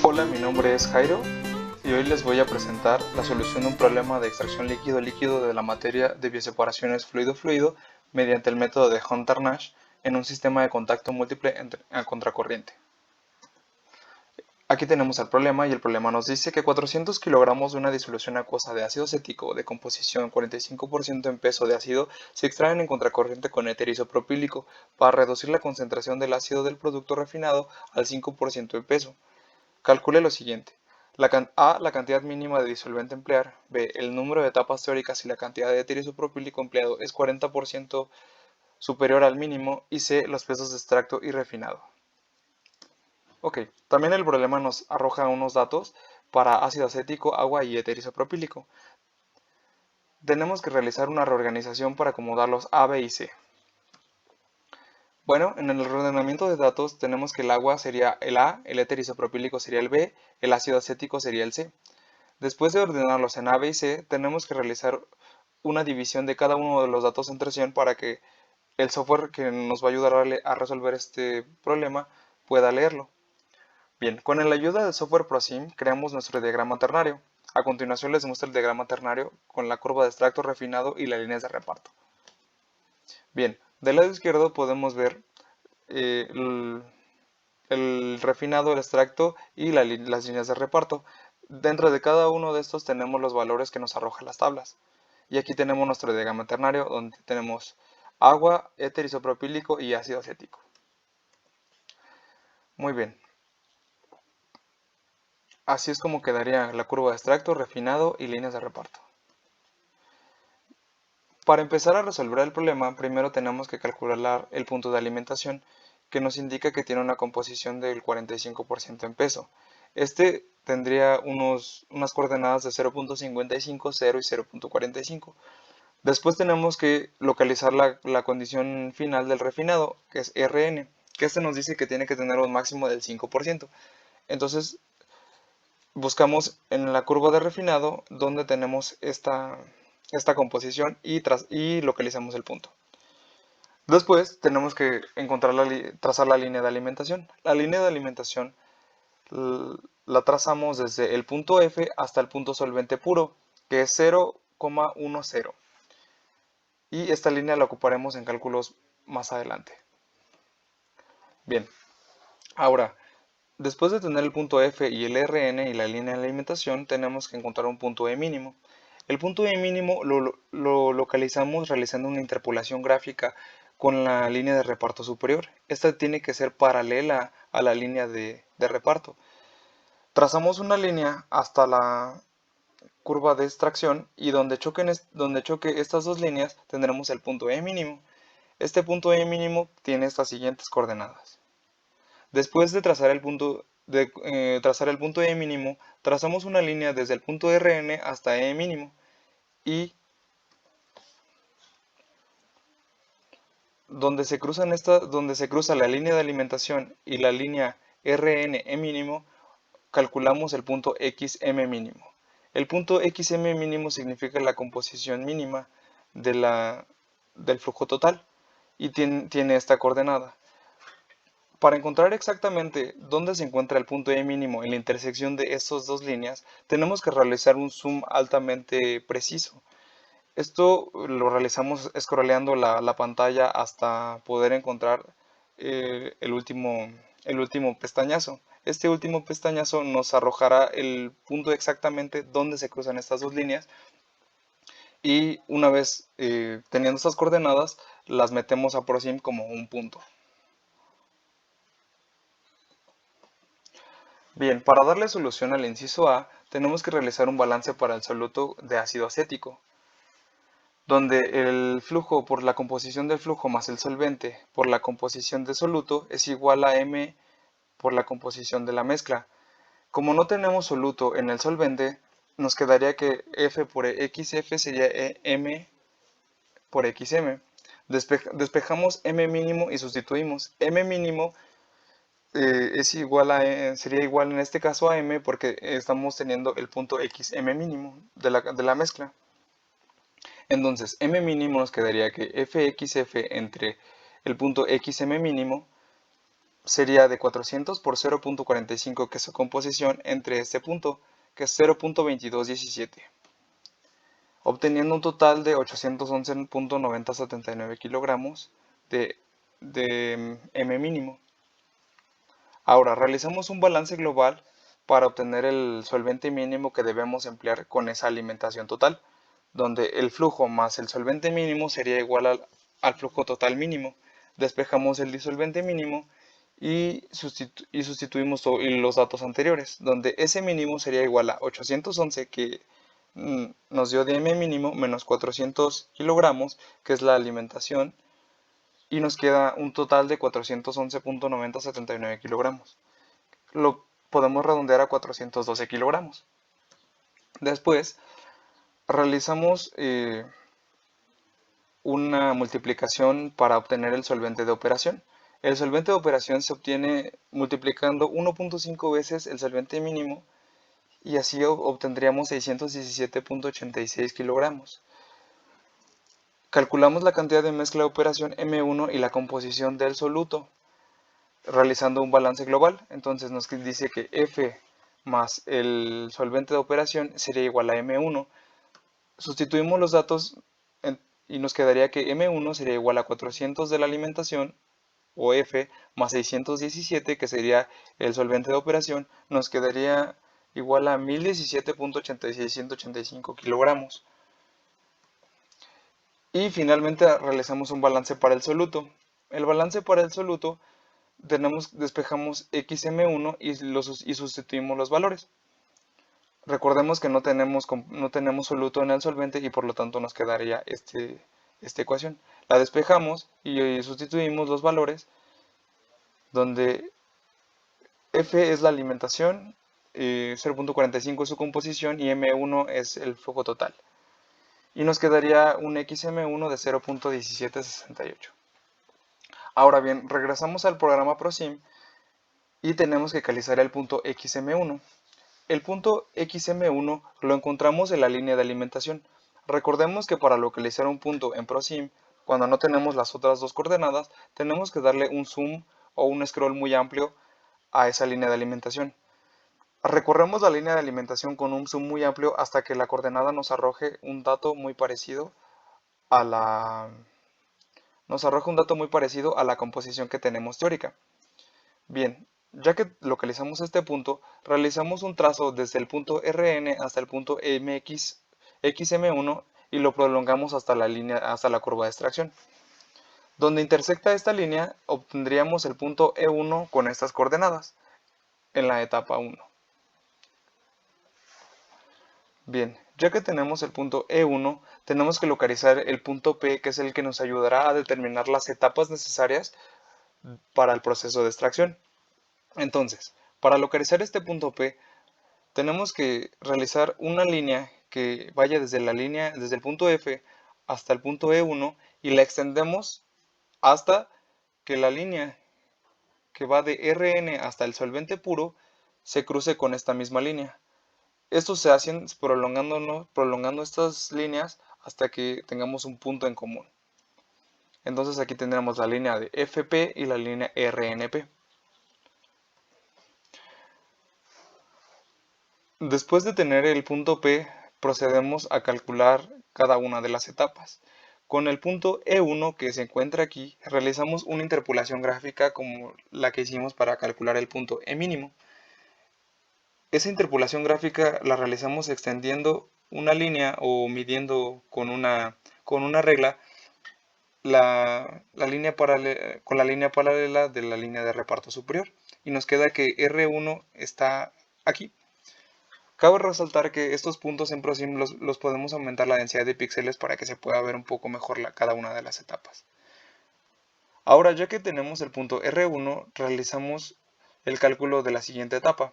Hola, mi nombre es Jairo y hoy les voy a presentar la solución de un problema de extracción líquido-líquido de la materia de bioseparaciones fluido-fluido mediante el método de Hunter-Nash en un sistema de contacto múltiple a contracorriente. Aquí tenemos el problema y el problema nos dice que 400 kilogramos de una disolución acuosa de ácido acético de composición 45% en peso de ácido se extraen en contracorriente con éter isopropílico para reducir la concentración del ácido del producto refinado al 5% en peso. Calcule lo siguiente: A, la cantidad mínima de disolvente a emplear; B, el número de etapas teóricas si la cantidad de éter isopropílico empleado es 40% superior al mínimo; y C, los pesos de extracto y refinado. Ok, también el problema nos arroja unos datos para ácido acético, agua y éter isopropílico. Tenemos que realizar una reorganización para acomodarlos A, B y C. Bueno, en el ordenamiento de datos tenemos que el agua sería el A, el éter isopropílico sería el B, el ácido acético sería el C. Después de ordenarlos en A, B y C, tenemos que realizar una división de cada uno de los datos entre sí para que el software que nos va a ayudar a resolver este problema pueda leerlo. Bien, con la ayuda del software ProSim creamos nuestro diagrama ternario. A continuación les muestro el diagrama ternario con la curva de extracto refinado y las líneas de reparto. Bien, del lado izquierdo podemos ver el refinado, el extracto y las líneas de reparto. Dentro de cada uno de estos tenemos los valores que nos arrojan las tablas. Y aquí tenemos nuestro diagrama ternario donde tenemos agua, éter isopropílico y ácido acético. Muy bien. Así es como quedaría la curva de extracto, refinado y líneas de reparto. Para empezar a resolver el problema, primero tenemos que calcular el punto de alimentación, que nos indica que tiene una composición del 45% en peso. Este tendría unas coordenadas de 0.55, 0 y 0.45. Después tenemos que localizar la condición final del refinado, que es Rn, que este nos dice que tiene que tener un máximo del 5%. Entonces, buscamos en la curva de refinado donde tenemos esta composición y localizamos el punto. Después tenemos que trazar la línea de alimentación. La línea de alimentación la trazamos desde el punto F hasta el punto solvente puro, que es 0,10. Y esta línea la ocuparemos en cálculos más adelante. Bien, ahora, después de tener el punto F y el Rn y la línea de alimentación, tenemos que encontrar un punto E mínimo. El punto E mínimo lo localizamos realizando una interpolación gráfica con la línea de reparto superior. Esta tiene que ser paralela a la línea de reparto. Trazamos una línea hasta la curva de extracción y donde choque estas dos líneas tendremos el punto E mínimo. Este punto E mínimo tiene estas siguientes coordenadas. Después de trazar el punto E mínimo, trazamos una línea desde el punto Rn hasta E mínimo y donde se cruza la línea de alimentación y la línea Rn E mínimo, calculamos el punto xm mínimo. El punto xm mínimo significa la composición mínima del flujo total y tiene esta coordenada. Para encontrar exactamente dónde se encuentra el punto E mínimo en la intersección de estas dos líneas, tenemos que realizar un zoom altamente preciso. Esto lo realizamos scrolleando la pantalla hasta poder encontrar el último pestañazo. Este último pestañazo nos arrojará el punto exactamente donde se cruzan estas dos líneas y una vez teniendo estas coordenadas, las metemos a ProSim como un punto. Bien, para darle solución al inciso A, tenemos que realizar un balance para el soluto de ácido acético, donde el flujo por la composición del flujo más el solvente por la composición del soluto es igual a M por la composición de la mezcla. Como no tenemos soluto en el solvente, nos quedaría que F por XF sería M por XM. Despejamos M mínimo y sustituimos. M mínimo sería igual en este caso a M porque estamos teniendo el punto XM mínimo de la mezcla. Entonces, M mínimo nos quedaría que FXF entre el punto XM mínimo sería de 400 por 0.45, que es su composición, entre este punto, que es 0.2217, obteniendo un total de 811.9079 kilogramos de M mínimo. Ahora, realizamos un balance global para obtener el solvente mínimo que debemos emplear con esa alimentación total, donde el flujo más el solvente mínimo sería igual al flujo total mínimo. Despejamos el disolvente mínimo y sustituimos los datos anteriores, donde ese mínimo sería igual a 811, que nos dio de M mínimo, menos 400 kilogramos, que es la alimentación, y nos queda un total de 411.9079 kilogramos. Lo podemos redondear a 412 kilogramos. Después realizamos una multiplicación para obtener el solvente de operación. El solvente de operación se obtiene multiplicando 1.5 veces el solvente mínimo, y así obtendríamos 617.86 kilogramos. Calculamos la cantidad de mezcla de operación M1 y la composición del soluto, realizando un balance global. Entonces nos dice que F más el solvente de operación sería igual a M1. Sustituimos los datos y nos quedaría que M1 sería igual a 400 de la alimentación, o F, más 617, que sería el solvente de operación, nos quedaría igual a 1017.86185 kilogramos. Y finalmente realizamos un balance para el soluto. El balance para el soluto despejamos XM1 y sustituimos los valores. Recordemos que no tenemos soluto en el solvente y por lo tanto nos quedaría esta ecuación. La despejamos y sustituimos los valores, donde F es la alimentación, 0.45 es su composición y M1 es el flujo total. Y nos quedaría un XM1 de 0.1768. Ahora bien, regresamos al programa ProSim y tenemos que calizar el punto XM1. El punto XM1 lo encontramos en la línea de alimentación. Recordemos que para localizar un punto en ProSim, cuando no tenemos las otras dos coordenadas, tenemos que darle un zoom o un scroll muy amplio a esa línea de alimentación. Recorremos la línea de alimentación con un zoom muy amplio hasta que la coordenada nos arroje un dato muy parecido a la composición que tenemos teórica. Bien, ya que localizamos este punto, realizamos un trazo desde el punto Rn hasta el punto XM1 y lo prolongamos hasta la curva de extracción. Donde intersecta esta línea, obtendríamos el punto E1 con estas coordenadas en la etapa 1. Bien, ya que tenemos el punto E1, tenemos que localizar el punto P, que es el que nos ayudará a determinar las etapas necesarias para el proceso de extracción. Entonces, para localizar este punto P, tenemos que realizar una línea que vaya desde el punto F hasta el punto E1 y la extendemos hasta que la línea que va de Rn hasta el solvente puro se cruce con esta misma línea. Esto se hace prolongando estas líneas hasta que tengamos un punto en común. Entonces aquí tendremos la línea de FP y la línea RNP. Después de tener el punto P, procedemos a calcular cada una de las etapas. Con el punto E1 que se encuentra aquí, realizamos una interpolación gráfica como la que hicimos para calcular el punto E mínimo. Esa interpolación gráfica la realizamos extendiendo una línea o midiendo con una regla con la línea paralela de la línea de reparto superior. Y nos queda que R1 está aquí. Cabe resaltar que estos puntos en ProSim los podemos aumentar la densidad de píxeles para que se pueda ver un poco mejor cada una de las etapas. Ahora, ya que tenemos el punto R1, realizamos el cálculo de la siguiente etapa.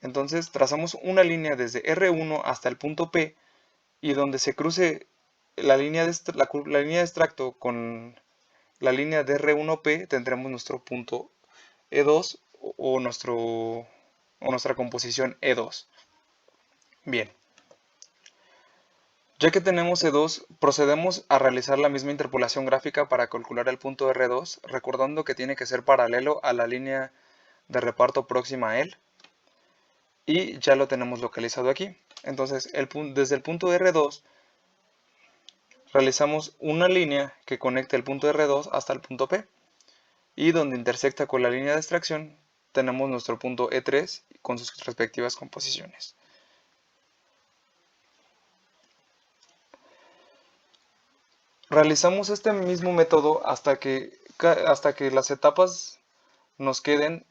Entonces trazamos una línea desde R1 hasta el punto P, y donde se cruce la línea de extracto con la línea de R1P tendremos nuestro punto E2 o nuestra composición E2. Bien, Ya que tenemos E2, procedemos a realizar la misma interpolación gráfica para calcular el punto R2, recordando que tiene que ser paralelo a la línea de reparto próxima a él, y ya lo tenemos localizado aquí. Entonces, desde el punto R2, realizamos una línea que conecte el punto R2 hasta el punto P, y donde intersecta con la línea de extracción, tenemos nuestro punto E3 con sus respectivas composiciones. Realizamos este mismo método hasta que las etapas nos queden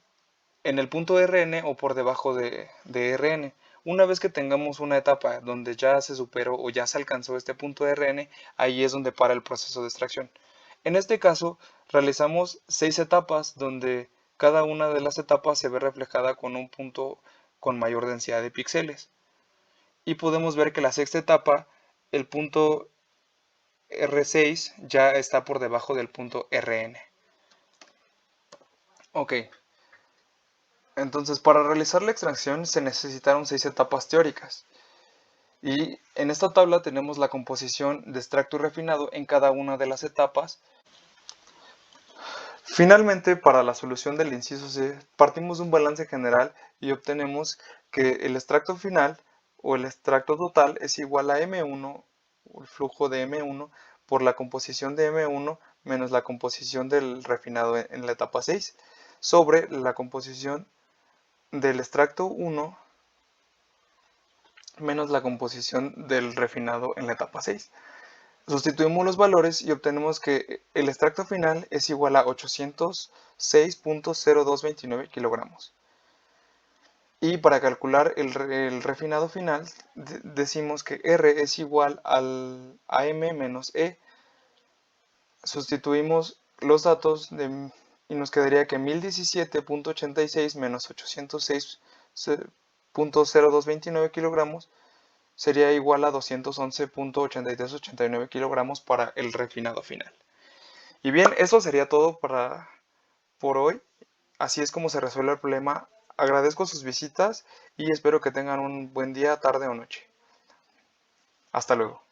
en el punto Rn o por debajo de Rn. Una vez que tengamos una etapa donde ya se superó o ya se alcanzó este punto Rn, ahí es donde para el proceso de extracción. En este caso, realizamos 6 etapas donde cada una de las etapas se ve reflejada con un punto con mayor densidad de píxeles. Y podemos ver que la sexta etapa, el punto R6 ya está por debajo del punto Rn. Ok, entonces para realizar la extracción se necesitaron 6 etapas teóricas. Y en esta tabla tenemos la composición de extracto y refinado en cada una de las etapas. Finalmente, para la solución del inciso C, partimos de un balance general y obtenemos que el extracto final o el extracto total es igual a M1, o el flujo de M1, por la composición de M1 menos la composición del refinado en la etapa 6, sobre la composición del extracto 1 menos la composición del refinado en la etapa 6. Sustituimos los valores y obtenemos que el extracto final es igual a 806.0229 kilogramos. Y para calcular el refinado final, decimos que R es igual al AM menos E. Sustituimos los datos y nos quedaría que 1017.86 menos 806.0229 kilogramos sería igual a 211.8389 kilogramos para el refinado final. Y bien, eso sería todo por hoy. Así es como se resuelve el problema. Agradezco sus visitas y espero que tengan un buen día, tarde o noche. Hasta luego.